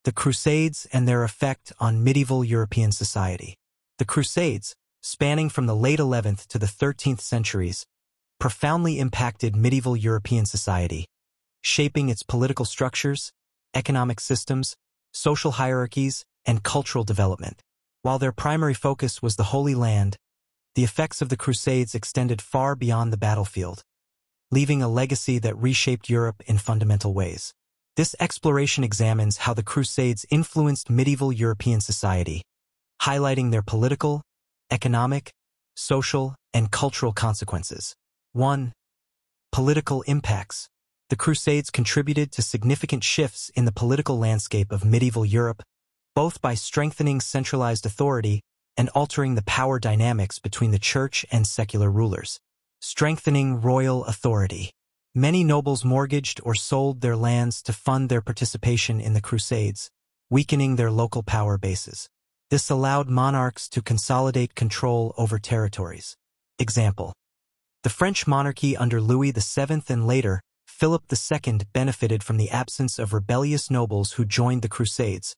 The Crusades and their effect on medieval European society. The Crusades, spanning from the late 11th to the 13th centuries, profoundly impacted medieval European society, shaping its political structures, economic systems, social hierarchies, and cultural development. While their primary focus was the Holy Land, the effects of the Crusades extended far beyond the battlefield, leaving a legacy that reshaped Europe in fundamental ways. This exploration examines how the Crusades influenced medieval European society, highlighting their political, economic, social, and cultural consequences. 1. Political impacts. The Crusades contributed to significant shifts in the political landscape of medieval Europe, both by strengthening centralized authority and altering the power dynamics between the church and secular rulers. Strengthening royal authority. Many nobles mortgaged or sold their lands to fund their participation in the Crusades, weakening their local power bases. This allowed monarchs to consolidate control over territories. Example: the French monarchy under Louis VII and later, Philip II benefited from the absence of rebellious nobles who joined the Crusades,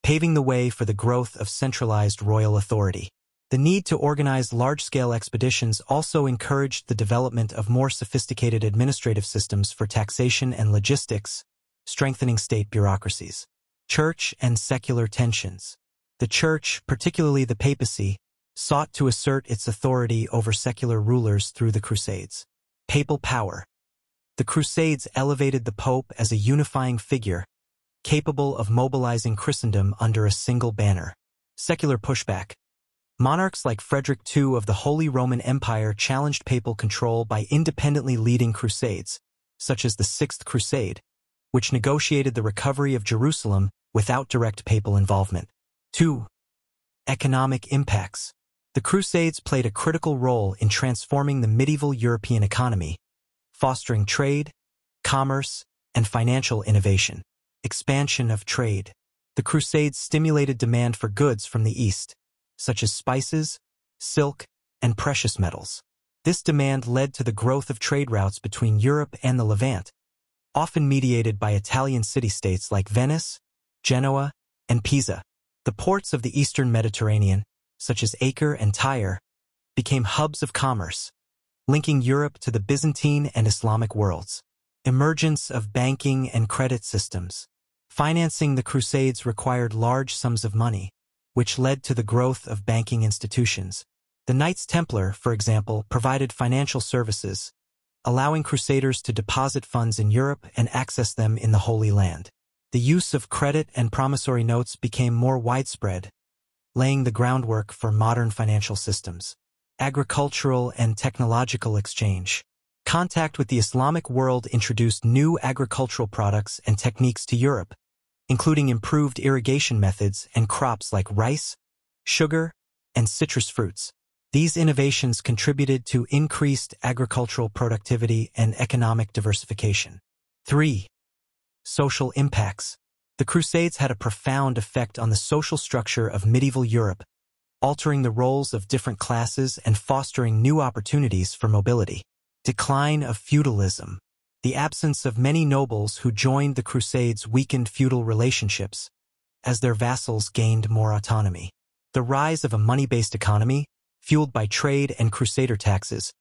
paving the way for the growth of centralized royal authority. The need to organize large-scale expeditions also encouraged the development of more sophisticated administrative systems for taxation and logistics, strengthening state bureaucracies. Church and secular tensions. The Church, particularly the papacy, sought to assert its authority over secular rulers through the Crusades. Papal power. The Crusades elevated the Pope as a unifying figure, capable of mobilizing Christendom under a single banner. Secular pushback. Monarchs like Frederick II of the Holy Roman Empire challenged papal control by independently leading crusades, such as the Sixth Crusade, which negotiated the recovery of Jerusalem without direct papal involvement. 2. Economic impacts. The Crusades played a critical role in transforming the medieval European economy, fostering trade, commerce, and financial innovation. Expansion of trade. The Crusades stimulated demand for goods from the East, such as spices, silk, and precious metals. This demand led to the growth of trade routes between Europe and the Levant, often mediated by Italian city-states like Venice, Genoa, and Pisa. The ports of the eastern Mediterranean, such as Acre and Tyre, became hubs of commerce, linking Europe to the Byzantine and Islamic worlds. Emergence of banking and credit systems. Financing the Crusades required large sums of money, which led to the growth of banking institutions. The Knights Templar, for example, provided financial services, allowing crusaders to deposit funds in Europe and access them in the Holy Land. The use of credit and promissory notes became more widespread, laying the groundwork for modern financial systems. Agricultural and technological exchange. Contact with the Islamic world introduced new agricultural products and techniques to Europe, including improved irrigation methods and crops like rice, sugar, and citrus fruits. These innovations contributed to increased agricultural productivity and economic diversification. 3. Social impacts. The Crusades had a profound effect on the social structure of medieval Europe, altering the roles of different classes and fostering new opportunities for mobility. Decline of feudalism. The absence of many nobles who joined the Crusades weakened feudal relationships, as their vassals gained more autonomy. The rise of a money-based economy, fueled by trade and crusader taxes,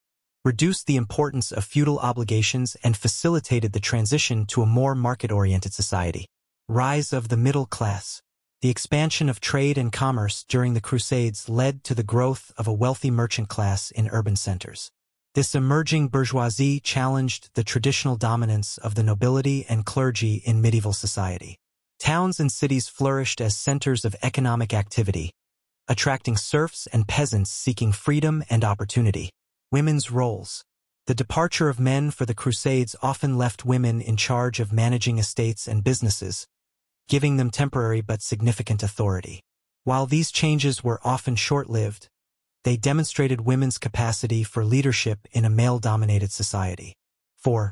reduced the importance of feudal obligations and facilitated the transition to a more market-oriented society. Rise of the middle class. The expansion of trade and commerce during the Crusades led to the growth of a wealthy merchant class in urban centers. This emerging bourgeoisie challenged the traditional dominance of the nobility and clergy in medieval society. Towns and cities flourished as centers of economic activity, attracting serfs and peasants seeking freedom and opportunity. Women's roles. The departure of men for the Crusades often left women in charge of managing estates and businesses, giving them temporary but significant authority. While these changes were often short-lived, they demonstrated women's capacity for leadership in a male-dominated society. 4.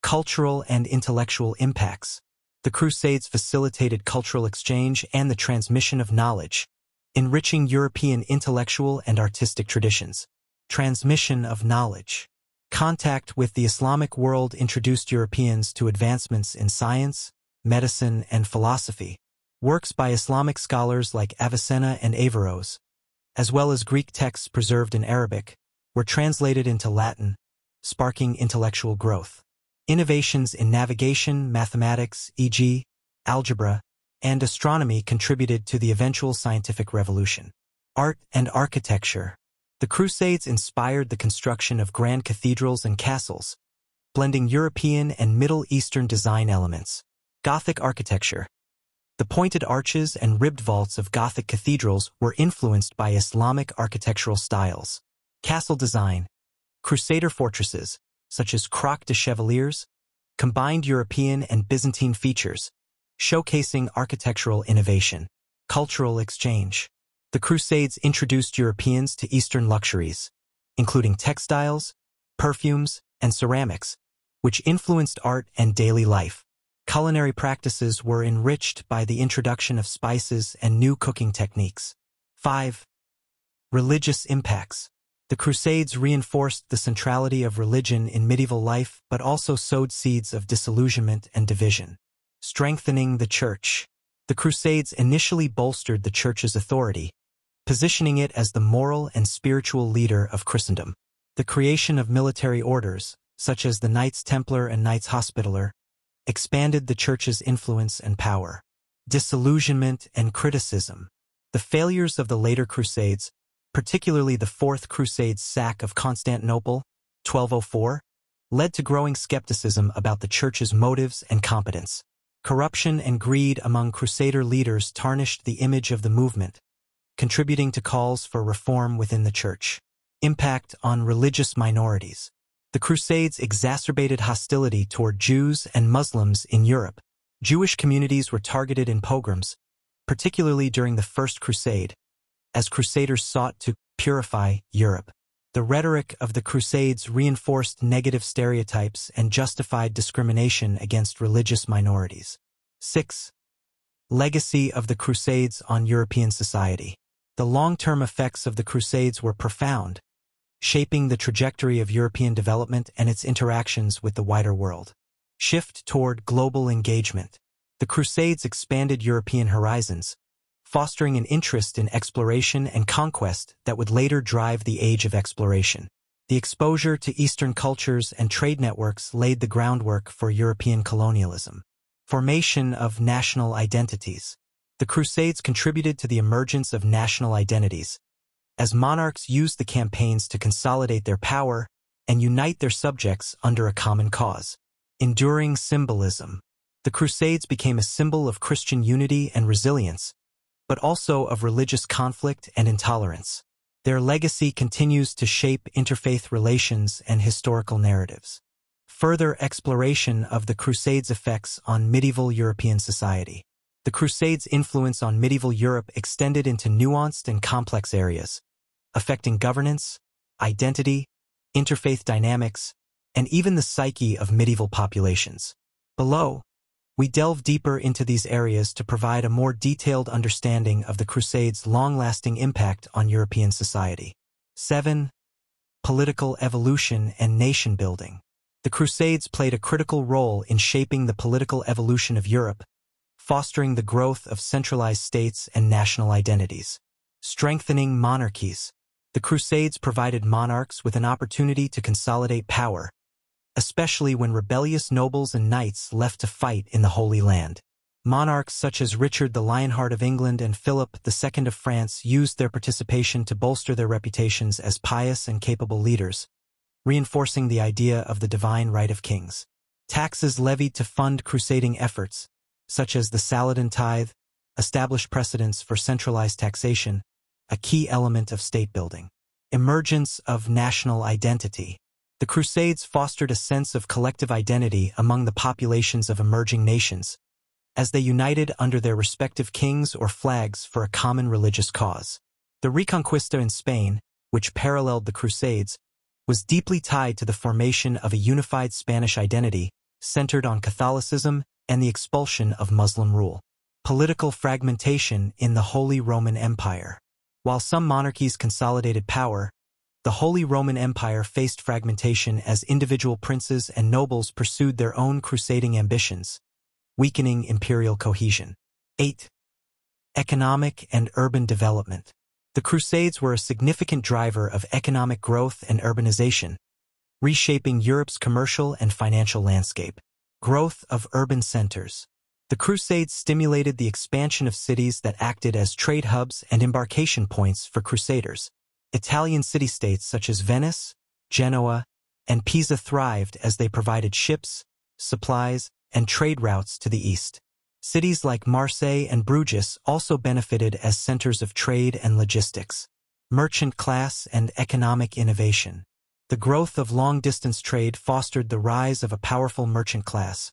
Cultural and intellectual impacts. The Crusades facilitated cultural exchange and the transmission of knowledge, enriching European intellectual and artistic traditions. Transmission of knowledge. Contact with the Islamic world introduced Europeans to advancements in science, medicine, and philosophy, Works by Islamic scholars like Avicenna and Averroes, as well as Greek texts preserved in Arabic, were translated into Latin, sparking intellectual growth. Innovations in navigation, mathematics, e.g., algebra, and astronomy contributed to the eventual scientific revolution. Art and architecture. The Crusades inspired the construction of grand cathedrals and castles, blending European and Middle Eastern design elements. Gothic architecture. The pointed arches and ribbed vaults of Gothic cathedrals were influenced by Islamic architectural styles. Castle design. Crusader fortresses, such as Croix de Chevaliers, combined European and Byzantine features, showcasing architectural innovation. Cultural exchange. The Crusades introduced Europeans to Eastern luxuries, including textiles, perfumes, and ceramics, which influenced art and daily life. Culinary practices were enriched by the introduction of spices and new cooking techniques. 5. Religious impacts. The Crusades reinforced the centrality of religion in medieval life but also sowed seeds of disillusionment and division. Strengthening the Church. The Crusades initially bolstered the Church's authority, positioning it as the moral and spiritual leader of Christendom. The creation of military orders, such as the Knights Templar and Knights Hospitaller, expanded the Church's influence and power. Disillusionment and criticism. The failures of the later Crusades, particularly the Fourth Crusade's sack of Constantinople, 1204, led to growing skepticism about the Church's motives and competence. Corruption and greed among Crusader leaders tarnished the image of the movement, contributing to calls for reform within the Church. Impact on religious minorities. The Crusades exacerbated hostility toward Jews and Muslims in Europe. Jewish communities were targeted in pogroms, particularly during the First Crusade, as Crusaders sought to purify Europe. The rhetoric of the Crusades reinforced negative stereotypes and justified discrimination against religious minorities. 6. Legacy of the Crusades on European society. The long-term effects of the Crusades were profound, shaping the trajectory of European development and its interactions with the wider world. Shift toward global engagement. The Crusades expanded European horizons, fostering an interest in exploration and conquest that would later drive the Age of Exploration. The exposure to Eastern cultures and trade networks laid the groundwork for European colonialism. Formation of national identities. The Crusades contributed to the emergence of national identities, as monarchs used the campaigns to consolidate their power and unite their subjects under a common cause. Enduring symbolism. The Crusades became a symbol of Christian unity and resilience, but also of religious conflict and intolerance. Their legacy continues to shape interfaith relations and historical narratives. Further exploration of the Crusades' effects on medieval European society. The Crusades' influence on medieval Europe extended into nuanced and complex areas, affecting governance, identity, interfaith dynamics, and even the psyche of medieval populations. Below, we delve deeper into these areas to provide a more detailed understanding of the Crusades' long-lasting impact on European society. 7. Political evolution and nation-building. The Crusades played a critical role in shaping the political evolution of Europe, fostering the growth of centralized states and national identities. Strengthening monarchies. The Crusades provided monarchs with an opportunity to consolidate power, especially when rebellious nobles and knights left to fight in the Holy Land. Monarchs such as Richard the Lionheart of England and Philip II of France used their participation to bolster their reputations as pious and capable leaders, reinforcing the idea of the divine right of kings. Taxes levied to fund crusading efforts, such as the Saladin tithe, established precedents for centralized taxation, a key element of state building. Emergence of national identity. The Crusades fostered a sense of collective identity among the populations of emerging nations, as they united under their respective kings or flags for a common religious cause. The Reconquista in Spain, which paralleled the Crusades, was deeply tied to the formation of a unified Spanish identity centered on Catholicism and the expulsion of Muslim rule. Political fragmentation in the Holy Roman Empire. While some monarchies consolidated power, the Holy Roman Empire faced fragmentation as individual princes and nobles pursued their own crusading ambitions, weakening imperial cohesion. 8. Economic and urban development. The Crusades were a significant driver of economic growth and urbanization, reshaping Europe's commercial and financial landscape. Growth of urban centers. The Crusades stimulated the expansion of cities that acted as trade hubs and embarkation points for crusaders. Italian city-states such as Venice, Genoa, and Pisa thrived as they provided ships, supplies, and trade routes to the east. Cities like Marseille and Bruges also benefited as centers of trade and logistics. Merchant class and economic innovation. The growth of long-distance trade fostered the rise of a powerful merchant class,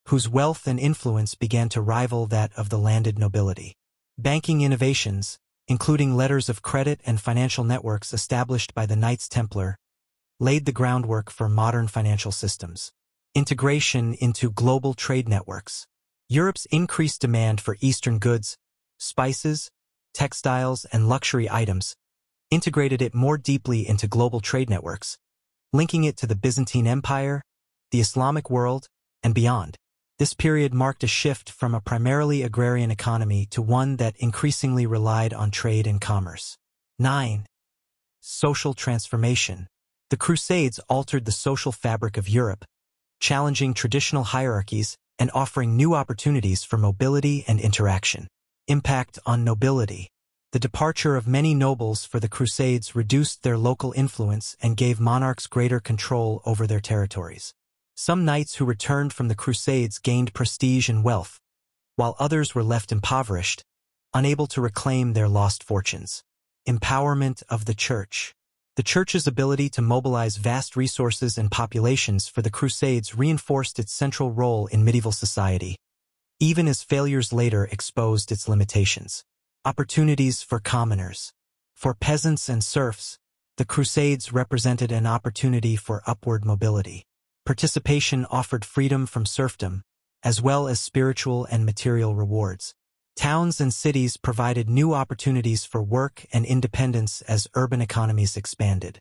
whose wealth and influence began to rival that of the landed nobility. Banking innovations, including letters of credit and financial networks established by the Knights Templar, laid the groundwork for modern financial systems. Integration into global trade networks. Europe's increased demand for Eastern goods, spices, textiles, and luxury items integrated it more deeply into global trade networks, linking it to the Byzantine Empire, the Islamic world, and beyond. This period marked a shift from a primarily agrarian economy to one that increasingly relied on trade and commerce. 9. Social transformation. The Crusades altered the social fabric of Europe, challenging traditional hierarchies and offering new opportunities for mobility and interaction. Impact on nobility. The departure of many nobles for the Crusades reduced their local influence and gave monarchs greater control over their territories. Some knights who returned from the Crusades gained prestige and wealth, while others were left impoverished, unable to reclaim their lost fortunes. Empowerment of the Church. The Church's ability to mobilize vast resources and populations for the Crusades reinforced its central role in medieval society, even as failures later exposed its limitations. Opportunities for commoners. For peasants and serfs, the Crusades represented an opportunity for upward mobility. Participation offered freedom from serfdom, as well as spiritual and material rewards. Towns and cities provided new opportunities for work and independence as urban economies expanded.